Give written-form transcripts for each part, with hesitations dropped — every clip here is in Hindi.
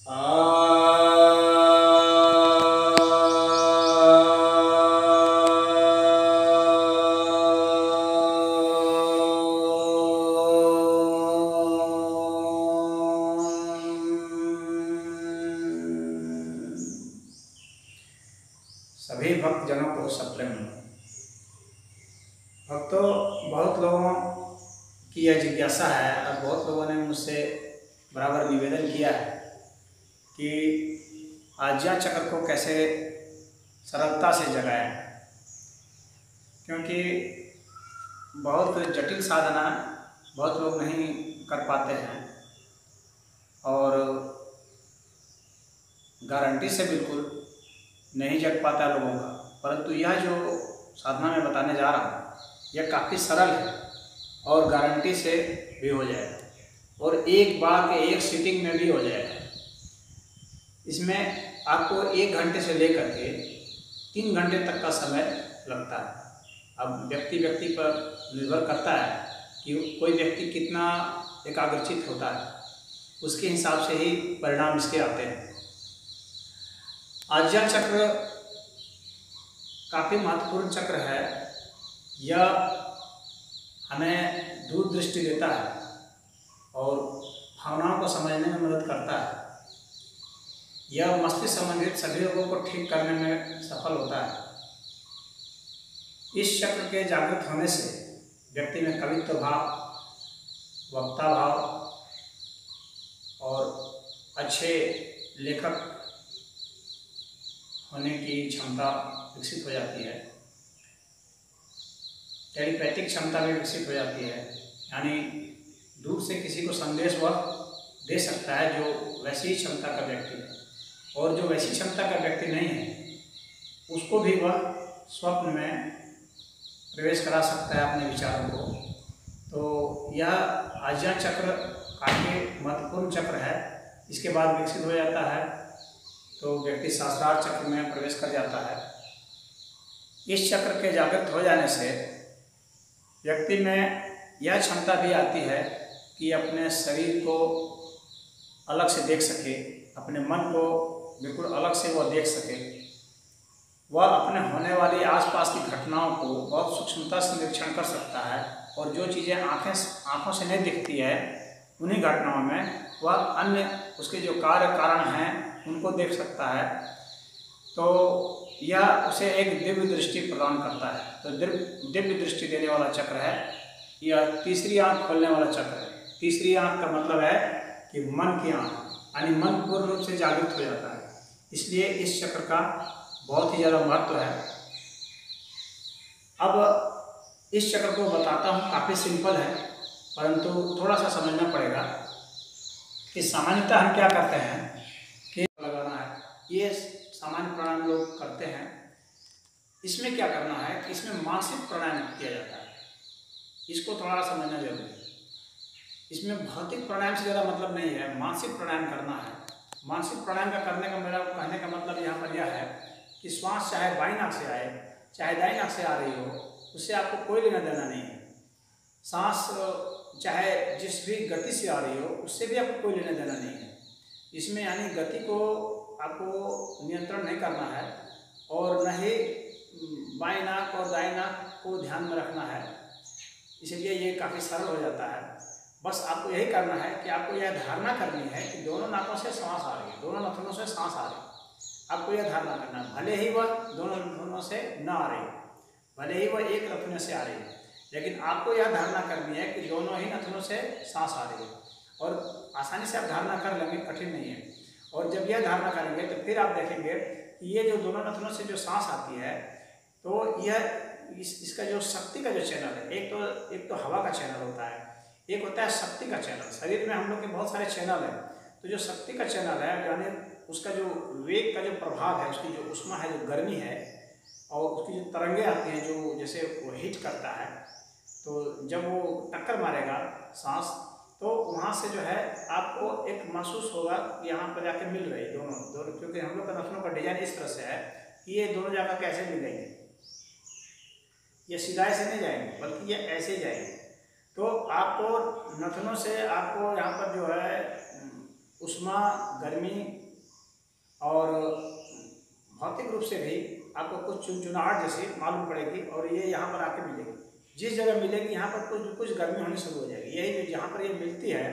सभी भक्तजनों को सप्रेम। भक्तों, बहुत लोगों की यह जिज्ञासा है और बहुत लोगों ने मुझसे बराबर निवेदन किया है कि आज्ञा चक्र को कैसे सरलता से जगाएं, क्योंकि बहुत जटिल साधना बहुत लोग नहीं कर पाते हैं और गारंटी से बिल्कुल नहीं जग पाता लोगों का। परंतु यह जो साधना मैं बताने जा रहा हूँ यह काफ़ी सरल है और गारंटी से भी हो जाएगा और एक बार के एक सीटिंग में भी हो जाएगा। इसमें आपको 1 घंटे से लेकर के 3 घंटे तक का समय लगता है। अब व्यक्ति पर निर्भर करता है कि कोई व्यक्ति कितना एकाग्रचित होता है, उसके हिसाब से ही परिणाम इसके आते हैं। आज्ञा चक्र काफ़ी महत्वपूर्ण चक्र है। यह हमें दूरदृष्टि देता है और भावनाओं को समझने में मदद करता है। यह मस्तिष्क संबंधित सभी रोगों को ठीक करने में सफल होता है। इस चक्र के जागृत होने से व्यक्ति में कवित्व भाव, वक्ता भाव और अच्छे लेखक होने की क्षमता विकसित हो जाती है। टेलीपैथिक क्षमता भी विकसित हो जाती है, यानी दूर से किसी को संदेश वह दे सकता है जो वैसी ही क्षमता का व्यक्ति है, और जो वैसी क्षमता का व्यक्ति नहीं है उसको भी वह स्वप्न में प्रवेश करा सकता है अपने विचारों को। तो यह आज्ञा चक्र काफ़ी महत्वपूर्ण चक्र है। इसके बाद विकसित हो जाता है तो व्यक्ति सहस्रार चक्र में प्रवेश कर जाता है। इस चक्र के जागृत हो जाने से व्यक्ति में यह क्षमता भी आती है कि अपने शरीर को अलग से देख सके, अपने मन को बिल्कुल अलग से वह देख सके। वह अपने होने वाली आसपास की घटनाओं को बहुत सूक्ष्मता से निरीक्षण कर सकता है और जो चीज़ें आँखों से नहीं दिखती है उन्हीं घटनाओं में वह अन्य उसके जो कार्य कारण हैं उनको देख सकता है। तो यह उसे एक दिव्य दृष्टि प्रदान करता है। तो दिव्य दृष्टि देने वाला चक्र है। यह तीसरी आंख खोलने वाला चक्र है। तीसरी आंख का मतलब है कि मन की आंख, यानी मन पूर्ण रूप से जागृत हो जाता है। इसलिए इस चक्र का बहुत ही ज़्यादा महत्व है। अब इस चक्र को बताता हूँ, काफ़ी सिंपल है परंतु थोड़ा सा समझना पड़ेगा कि सामान्यतः हम क्या करते हैं कि लगाना है, ये सामान्य प्राणायाम लोग करते हैं। इसमें क्या करना है कि इसमें मानसिक प्राणायाम किया जाता है। इसको थोड़ा समझना जरूरी है। इसमें भौतिक प्राणायाम से ज़्यादा मतलब नहीं है, मानसिक प्राणायाम करना है। मानसिक प्राणायाम का करने का मेरा कहने का मतलब यहाँ पर यह है कि श्वास चाहे बाईं नाक से आए चाहे दाईं नाक से आ रही हो, उससे आपको कोई लेना देना नहीं है। सांस चाहे जिस भी गति से आ रही हो उससे भी आपको कोई लेना देना नहीं है। इसमें यानी गति को आपको नियंत्रण नहीं करना है और न ही बाईं नाक और दाईं नाक को ध्यान में रखना है। इसलिए ये काफ़ी सरल हो जाता है। बस आपको यही करना है कि आपको यह धारणा करनी है कि दोनों नाकों से सांस आ रही है, दोनों नथनों से सांस आ रही है। आपको यह धारणा करना है, भले ही वह दोनों नथनों से न आ रही, भले ही वह एक नथुने से आ रही है, लेकिन आपको यह धारणा करनी है कि दोनों ही नथनों से सांस आ रही है। और आसानी से आप धारणा कर लेंगे, कठिन नहीं है। और जब यह धारणा करेंगे तो फिर आप देखेंगे कि ये जो दोनों नथनों से जो सांस आती है तो यह इसका जो शक्ति का जो चैनल है, एक तो हवा का चैनल होता है, एक होता है शक्ति का चैनल। शरीर में हम लोग के बहुत सारे चैनल हैं। तो जो शक्ति का चैनल है यानी उसका जो वेग का जो प्रभाव है, उसकी जो ऊष्मा है, जो गर्मी है और उसकी जो तरंगे आती हैं जो जैसे वो हीट करता है, तो जब वो टक्कर मारेगा सांस तो वहाँ से जो है आपको एक महसूस होगा कि यहाँ पर जाके मिल रही दोनों, क्योंकि हम लोग का नथनों का डिजाइन इस तरह से है कि ये दोनों जाकर कैसे मिलेंगे, ये सीधा ऐसे नहीं जाएंगे बल्कि ये ऐसे ही जाएंगे। तो आपको नथनों से आपको यहाँ पर जो है उष्मा, गर्मी और भौतिक रूप से भी आपको कुछ चुनचुनाहट जैसी मालूम पड़ेगी और ये यहाँ पर आके मिलेगी। जिस जगह मिलेगी यहाँ पर कुछ गर्मी होनी शुरू हो जाएगी। यही जहाँ पर ये मिलती है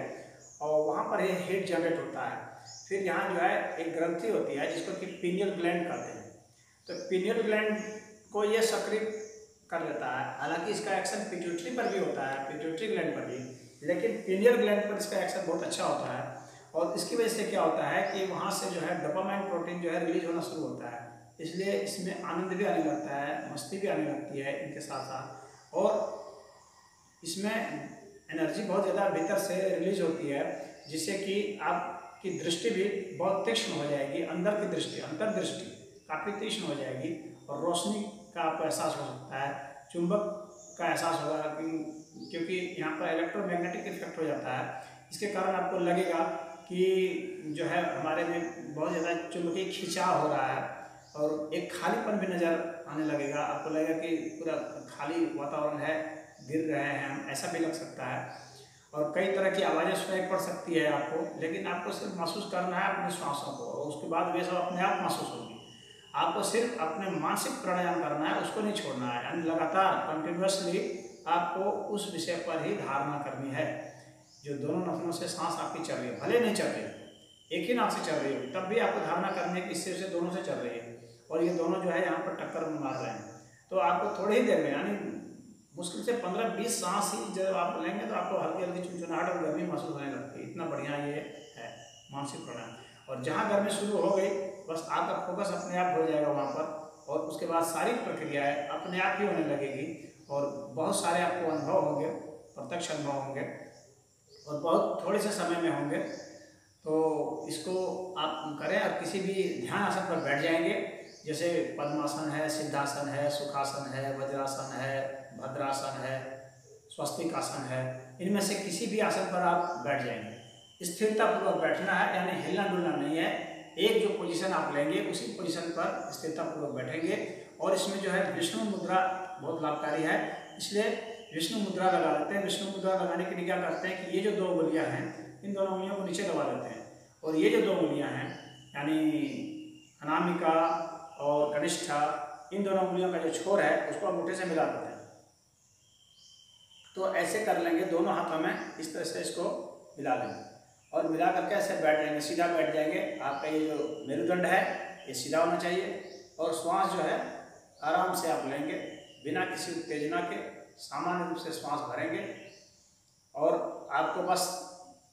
और वहाँ पर ये हीट जनरेट होता है। फिर यहाँ जो है एक ग्रंथि होती है जिसको कि पीनियल ग्लैंड कहते हैं। तो पीनियल ग्लैंड को ये सक्रिय कर लेता है। हालांकि इसका एक्शन पिट्यूटरी पर भी होता है, पिट्यूटरी ग्लैंड पर भी, लेकिन पीनियल ग्लैंड पर इसका एक्शन बहुत अच्छा होता है। और इसकी वजह से क्या होता है कि वहाँ से जो है डोपामाइन प्रोटीन जो है रिलीज होना शुरू होता है। इसलिए इसमें आनंद भी आने लगता है, मस्ती भी आने लगती है इनके साथ साथ, और इसमें एनर्जी बहुत ज़्यादा भीतर से रिलीज होती है, जिससे कि आपकी दृष्टि भी बहुत तीक्ष्ण हो जाएगी। अंदर की दृष्टि, अंतर्दृष्टि काफ़ी तीक्ष्ण हो जाएगी और रोशनी का आपको एहसास हो सकता है, चुंबक का एहसास होगा क्योंकि यहाँ पर इलेक्ट्रोमैग्नेटिक इफेक्ट हो जाता है। इसके कारण आपको लगेगा कि जो है हमारे में बहुत ज़्यादा चुंबकीय खिंचाव हो रहा है और एक खालीपन भी नज़र आने लगेगा। आपको लगेगा कि पूरा खाली वातावरण है, गिर रहे हैं हम, ऐसा भी लग सकता है। और कई तरह की आवाज़ें सुनाई पड़ सकती है आपको, लेकिन आपको सिर्फ महसूस करना है अपने श्वासों को और उसके बाद वे सब अपने आप महसूस होगी। आपको सिर्फ अपने मानसिक प्राणायाम करना है, उसको नहीं छोड़ना है। यानी लगातार कंटिन्यूसली आपको उस विषय पर ही धारणा करनी है। जो दोनों नसों से सांस आपकी चल रही है, भले नहीं चल रही, एक ही नाक से चल रही हो, तब भी आपको धारणा करनी है कि इससे से दोनों से चल रही है और ये दोनों जो है यहाँ पर टक्कर मार रहे हैं। तो आपको थोड़ी ही देर में, यानी मुश्किल से 15-20 सांस ही जब आप लेंगे तो आपको हल्की हल्की चुनचुनाहट और गर्मी महसूस होने लगती है। इतना बढ़िया ये है मानसिक प्राणायाम। और जहाँ गर्मी शुरू हो गई, बस आपका फोकस अपने आप हो जाएगा वहाँ पर और उसके बाद सारी प्रक्रियाएँ अपने आप ही होने लगेगी और बहुत सारे आपको अनुभव होंगे, प्रत्यक्ष अनुभव होंगे और बहुत थोड़े से समय में होंगे। तो इसको आप करें और किसी भी ध्यान आसन पर बैठ जाएंगे, जैसे पद्मासन है, सिद्धासन है, सुखासन है, वज्रासन है, भद्रासन है, स्वस्तिक आसन है। इनमें से किसी भी आसन पर आप बैठ जाएंगे। स्थिरतापूर्वक बैठना है, यानी हिलना डुलना नहीं है। एक जो पोजीशन आप लेंगे उसी पोजीशन पर स्थिरतापूर्वक बैठेंगे। और इसमें जो है विष्णु मुद्रा बहुत लाभकारी है, इसलिए विष्णु मुद्रा लगा लेते हैं। विष्णु मुद्रा लगाने के लिए क्या करते हैं कि ये जो दो उंगलियां हैं, इन दोनों उंगलियों को नीचे दबा लेते हैं और ये जो दो उंगलियां हैं यानी अनामिका और कनिष्ठा, इन दोनों उंगलियों का जो छोर है उसको अंगूठे से मिला देते हैं। तो ऐसे कर लेंगे, दोनों हाथों में इस तरह से इसको मिला लेंगे और मिला करके ऐसे बैठ जाएंगे, सीधा बैठ जाएंगे। आपका ये जो मेरुदंड है ये सीधा होना चाहिए और श्वास जो है आराम से आप लेंगे, बिना किसी उत्तेजना के सामान्य रूप से श्वास भरेंगे। और आपको बस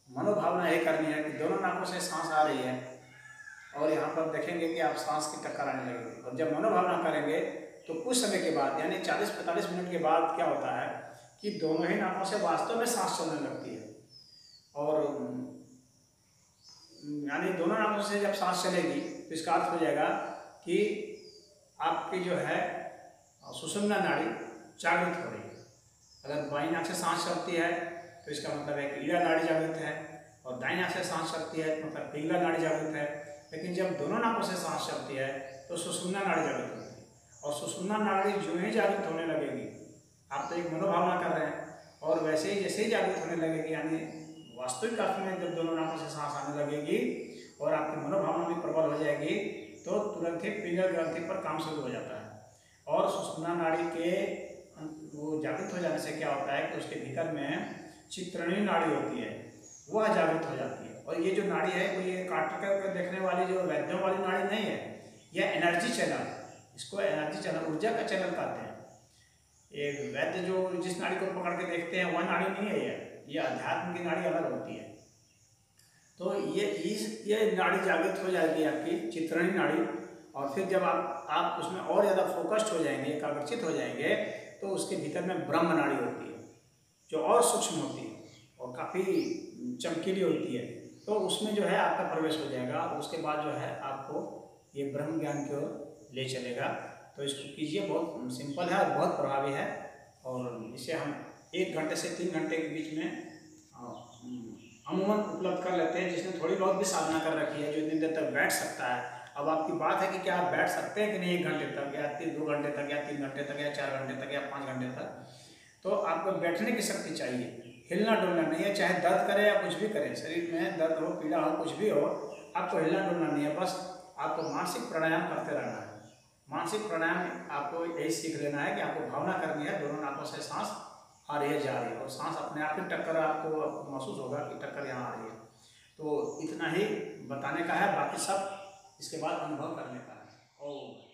मनोभावना यही करनी है कि दोनों नाकों से सांस आ रही है और यहाँ पर देखेंगे कि आप सांस की टक्कर आने लगेगी। और जब मनोभावना करेंगे तो कुछ समय के बाद, यानी 40-45 मिनट के बाद क्या होता है कि दोनों ही नाकों से वास्तव में सांस चलने लगती है। और यानी दोनों नाकों से जब सांस चलेगी तो इसका अर्थ हो जाएगा कि आपकी जो है सुषुम्ना नाड़ी जागृत हो रही है। अगर बाईं नाक से सांस चलती है तो इसका मतलब है कि ईड़ा नाड़ी जागृत है, और दाईं नाक से सांस चलती है मतलब पिंगला नाड़ी जागृत है। लेकिन जब दोनों नाकों से सांस चलती है तो सुषुम्ना नाड़ी जागृत होती है और सुषुम्ना नाड़ी जो ही जागृत होने लगेगी, आप तो एक मनोभावना कर रहे हैं और वैसे ही जैसे ही जागृत होने लगेगी, यानी वास्तविक अर्थ में जब दोनों नाकों से सांस आने लगेगी और आपकी मनोभावना भी प्रबल हो जाएगी तो तुरंत ही पिंगल ग्रंथि पर काम शुरू हो जाता है। और सुषुम्ना नाड़ी के वो जागृत हो जाने से क्या होता है कि उसके भीतर में चित्रणीय नाड़ी होती है, वह जागृत हो जाती है। और ये जो नाड़ी है वो ये काट कर देखने वाली जो वैद्यों वाली नाड़ी नहीं है, यह एनर्जी चैनल, इसको एनर्जी चैनल, ऊर्जा का चैनल कहते हैं। ये वैद्य जो जिस नाड़ी को पकड़ के देखते हैं वह नाड़ी नहीं है, ये अध्यात्म की नाड़ी अलग होती है। तो ये नाड़ी जागृत हो जाएगी आपकी चित्रणीय नाड़ी। और फिर जब आप उसमें और ज़्यादा फोकस्ड हो जाएंगे, एकाग्रचित हो जाएंगे, तो उसके भीतर में ब्रह्म नाड़ी होती है जो और सूक्ष्म होती है और काफ़ी चमकीली होती है। तो उसमें जो है आपका प्रवेश हो जाएगा और उसके बाद जो है आपको ये ब्रह्म ज्ञान की ओर ले चलेगा। तो इसको कीजिए, बहुत सिंपल है और बहुत प्रभावी है। और इसे हम 1 घंटे से 3 घंटे के बीच में अमूमन उपलब्ध कर लेते हैं, जिसने थोड़ी बहुत भी साधना कर रखी है, जो इतनी देर तक बैठ सकता है। अब आपकी बात है कि क्या आप बैठ सकते हैं कि नहीं 1 घंटे तक या 2 घंटे तक या 3 घंटे तक या 4 घंटे तक या 5 घंटे तक। तो आपको बैठने की शक्ति चाहिए, हिलना डुलना नहीं है, चाहे दर्द करे या कुछ भी करे, शरीर में दर्द हो, पीड़ा हो, कुछ भी हो, आपको हिलना डुलना नहीं है। बस आपको मानसिक प्राणायाम करते रहना है। मानसिक प्राणायाम आपको यही सीख लेना है कि आपको भावना करनी है, दोनों नाकों से सांस आ रही है, जा रही है, और सांस अपने आप ही टक्कर आपको महसूस होगा कि टक्कर यहाँ आ रही है। तो इतना ही बताने का है, बाकी सब इसके बाद अनुभव करने का है। ओम।